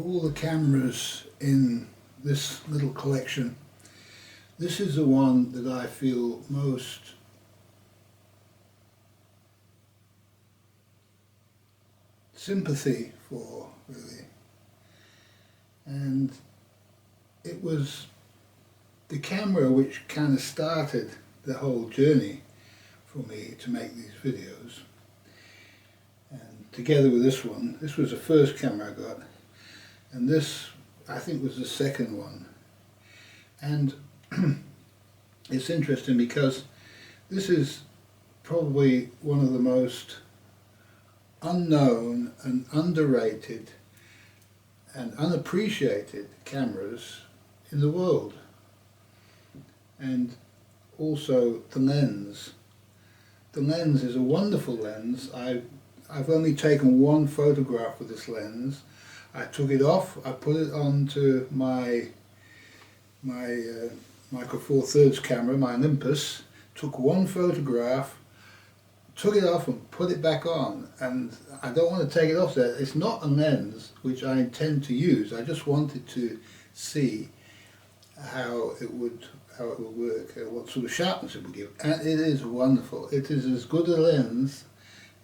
all the cameras in this little collection, this is the one that I feel most sympathy for, really. And it was the camera which kind of started the whole journey for me to make these videos. And together with this one, this was the first camera I got, and this I think was the second one. And it's interesting because this is probably one of the most unknown and underrated and unappreciated cameras in the world. And also the lens. The lens is a wonderful lens. I've only taken one photograph with this lens. I took it off, I put it onto my Micro Four Thirds camera, my Olympus, took one photograph, took it off and put it back on, and I don't want to take it off there. It's not a lens which I intend to use. I just wanted to see how it would work, what sort of sharpness it would give, and it is wonderful. It is as good a lens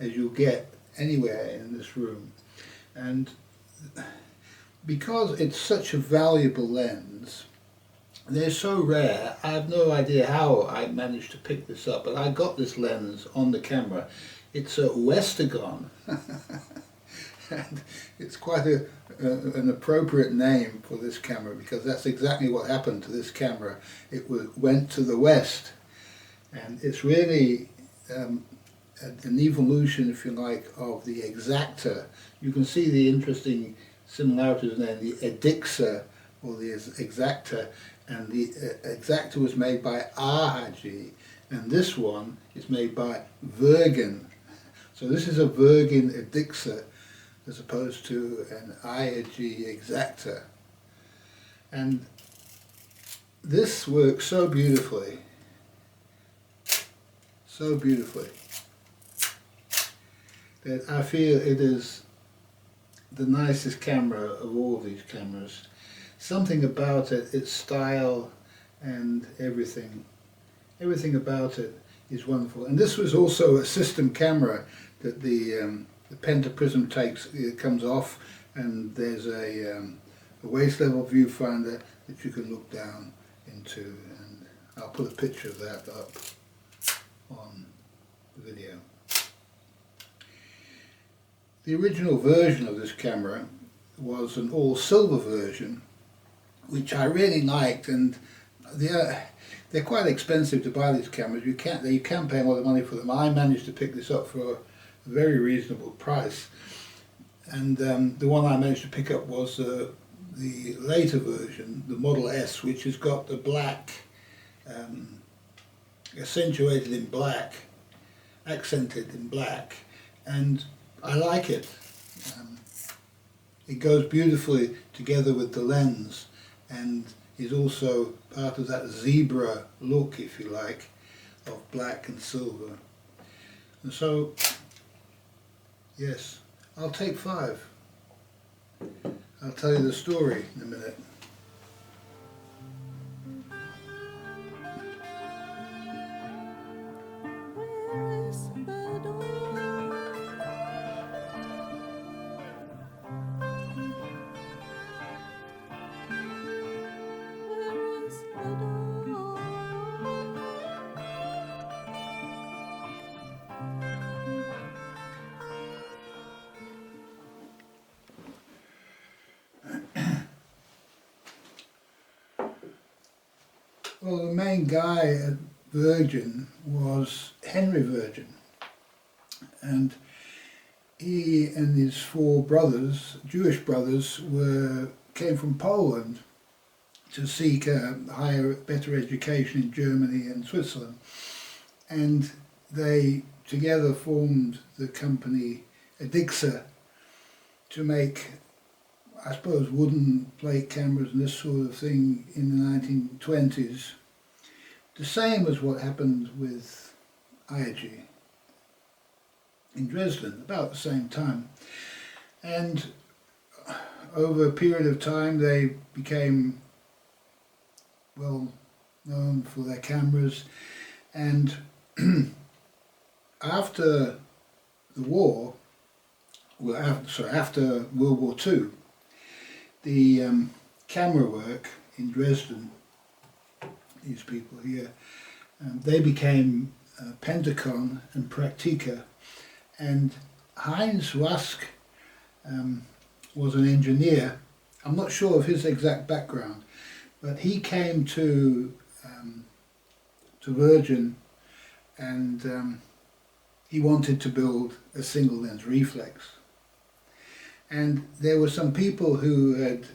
as you'll get anywhere in this room, and because it's such a valuable lens, they're so rare. I have no idea how I managed to pick this up, but I got this lens on the camera. It's a Westergon, and it's quite an appropriate name for this camera, because that's exactly what happened to this camera. It went to the west, and it's really an evolution, if you like, of the Exakta. You can see the interesting similarities there, the Edixa or the Exakta, and the Exakta was made by Haji, and this one is made by Wirgin. So this is a Wirgin Edixa as opposed to an IAG Exakta. And this works so beautifully, that I feel it is the nicest camera of all these cameras. Something about it, its style and everything about it is wonderful. And this was also a system camera that the pentaprism comes off, and there's a waist level viewfinder that you can look down into, and I'll put a picture of that up on the video. The original version of this camera was an all silver version, which I really liked, and they're quite expensive to buy these cameras. You can pay a lot of money for them. I managed to pick this up for a very reasonable price, and the one I managed to pick up was the later version, the Model S, which has got the black, accentuated in black, accented in black, and I like it. It goes beautifully together with the lens, and is also part of that zebra look, if you like, of black and silver. And so, yes, I'll take 5. I'll tell you the story in a minute. Well, the main guy at Wirgin was Henri Wirgin, and he and his 4 brothers, Jewish brothers, came from Poland to seek a better education in Germany and Switzerland, and they together formed the company Edixa to make, I suppose, wooden plate cameras and this sort of thing in the 1920s. The same as what happened with IAG in Dresden, about the same time. And over a period of time they became well known for their cameras, and after the war, after World War II, the camera work in Dresden, these people here, they became Pentacon and Praktica, and Heinz Waaske was an engineer. I'm not sure of his exact background, but he came to Wirgin, and he wanted to build a single lens reflex. And there were some people who had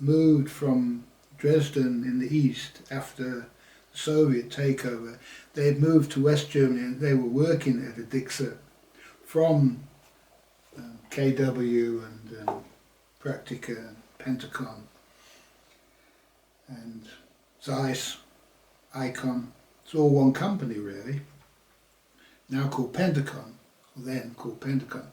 moved from Dresden in the east after the Soviet takeover. They had moved to West Germany, and they were working at Edixa from KW and Praktica and Pentacon and Zeiss, Ikon. It's all one company really, now called Pentacon, or then called Pentacon.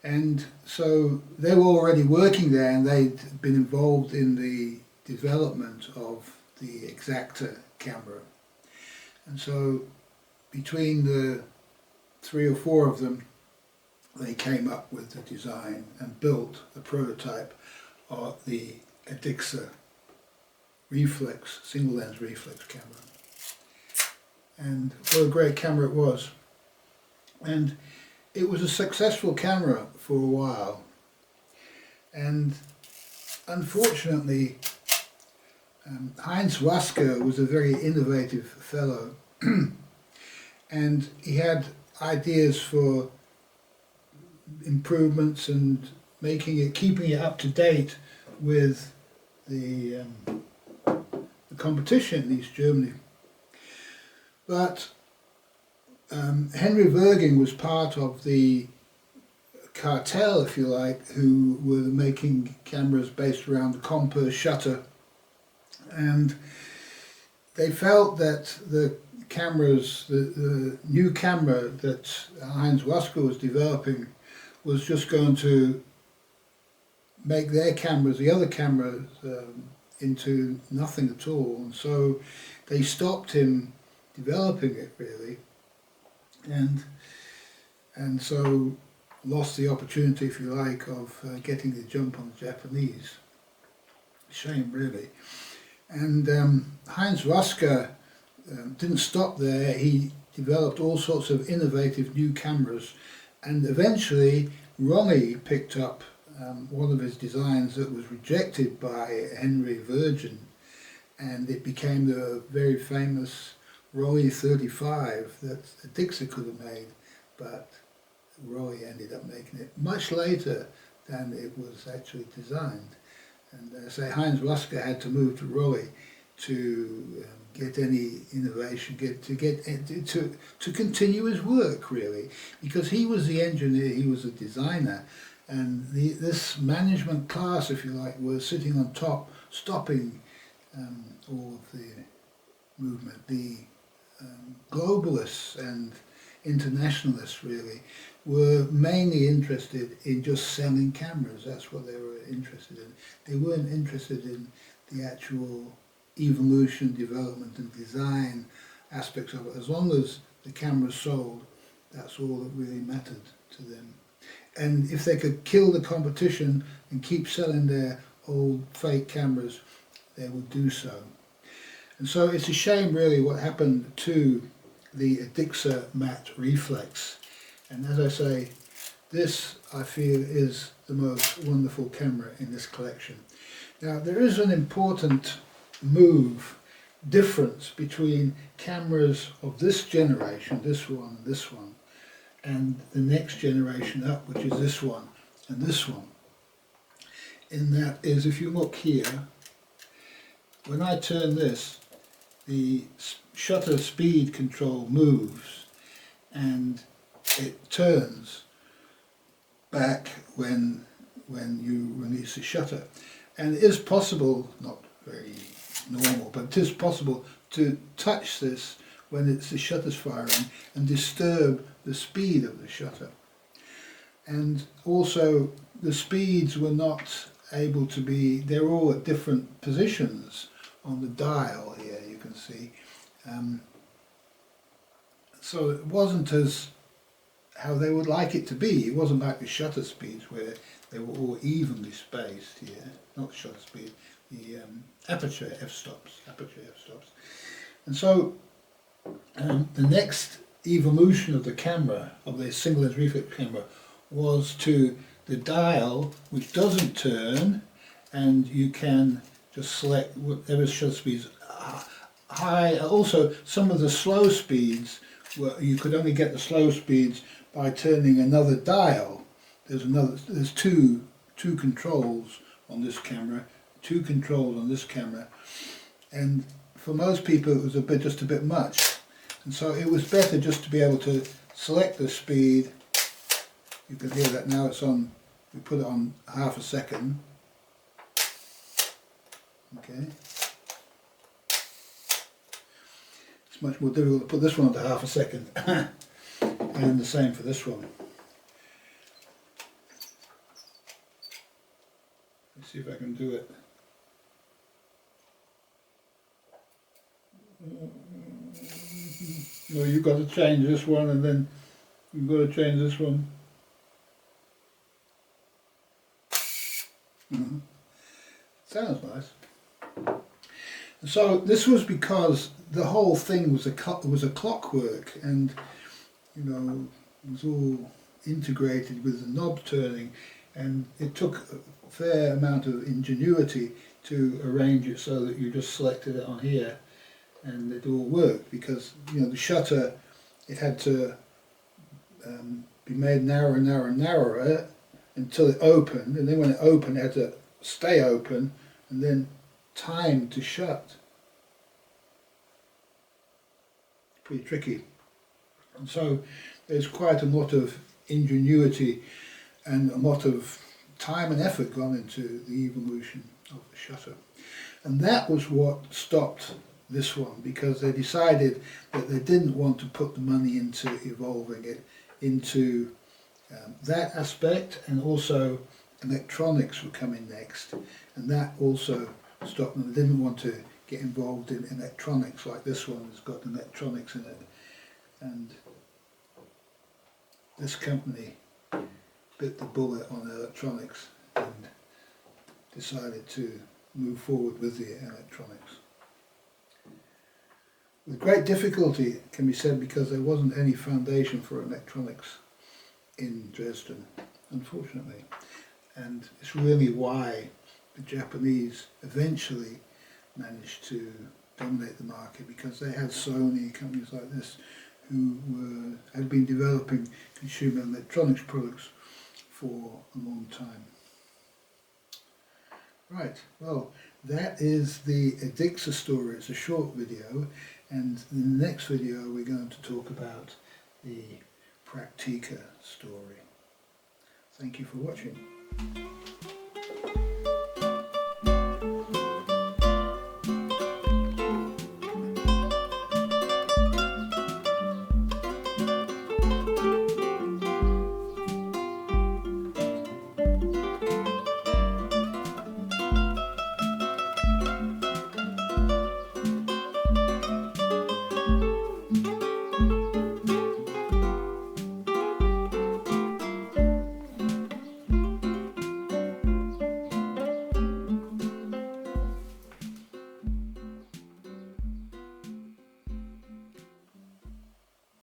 And so they were already working there, and they'd been involved in the development of the Exakta camera. And so between the 3 or 4 of them, they came up with the design and built the prototype of the Edixa reflex, single lens reflex camera. And what a great camera it was. And it was a successful camera for a while. And unfortunately, Heinz Waaske was a very innovative fellow, and he had ideas for improvements and keeping it up to date with the competition in East Germany. But Henri Wirgin was part of the cartel, if you like, who were making cameras based around the compost shutter, and they felt that the cameras, the new camera that Heinz Waaske was developing, was just going to make their cameras, the other cameras, into nothing at all. And so they stopped him developing it really, and so lost the opportunity, if you like, of getting the jump on the Japanese. Shame really. And Heinz Waaske didn't stop there. He developed all sorts of innovative new cameras, and eventually Rollei picked up one of his designs that was rejected by Henri Wirgin, and it became the very famous Rollei 35 that Edixa could have made, but Rollei ended up making it much later than it was actually designed. And say Heinz Waaske had to move to Rollei to get any innovation, to continue his work really, because he was the engineer, he was the designer, and this management class, if you like, were sitting on top, stopping all of the movement. The globalists and internationalists really were mainly interested in just selling cameras. That's what they were interested in. They weren't interested in the actual evolution, development and design aspects of it. As long as the camera sold, that's all that really mattered to them. And if they could kill the competition and keep selling their old fake cameras, they would do so. And so it's a shame really what happened to the Edixa matte reflex. And as I say, this I feel is the most wonderful camera in this collection. Now there is an important difference between cameras of this generation, this one, and the next generation up, which is this one and this one. And that is, if you look here, when I turn this, the shutter speed control moves and it turns back when you release the shutter. And it is possible, not very normal, but it is possible to touch this when the shutter's firing and disturb the speed of the shutter. And also the speeds were not able to be, they're all at different positions on the dial here, you can see. So it wasn't as how they would like it to be. It wasn't like the shutter speeds where they were all evenly spaced here. Not the shutter speed, the aperture f-stops. And so the next evolution of the camera, of the single lens reflex camera, was to the dial which doesn't turn, and you can just select whatever shutter speeds high. Also, some of the slow speeds, you could only get the slow speeds by turning another dial. There's two controls on this camera, and for most people it was just a bit much, and so it was better just to be able to select the speed. You can hear that now it's on. We put it on half a second. Okay. It's much more difficult to put this one to half a second. And the same for this one. Let's see if I can do it. No, you've got to change this one, and then you've got to change this one. Sounds nice. So this was because the whole thing was a clockwork, and you know, it was all integrated with the knob turning, and it took a fair amount of ingenuity to arrange it so that you just selected it on here and it all worked, because you know the shutter, it had to be made narrower and narrower and narrower until it opened, and then when it opened it had to stay open and then time to shut. Pretty tricky. And so there's quite a lot of ingenuity and a lot of time and effort gone into the evolution of the shutter. And that was what stopped this one, because they decided that they didn't want to put the money into evolving it into that aspect, and also electronics were coming next, and that also stopped them. They didn't want to get involved in electronics like this one has got electronics in it. And this company bit the bullet on electronics and decided to move forward with the electronics. With great difficulty, it can be said, because there wasn't any foundation for electronics in Dresden, unfortunately. And it's really why the Japanese eventually managed to dominate the market, because they had Sony, companies like this, who had been developing consumer electronics products for a long time. Right, well, that is the Edixa story. It's a short video, and in the next video we're going to talk about the Praktica story. Thank you for watching.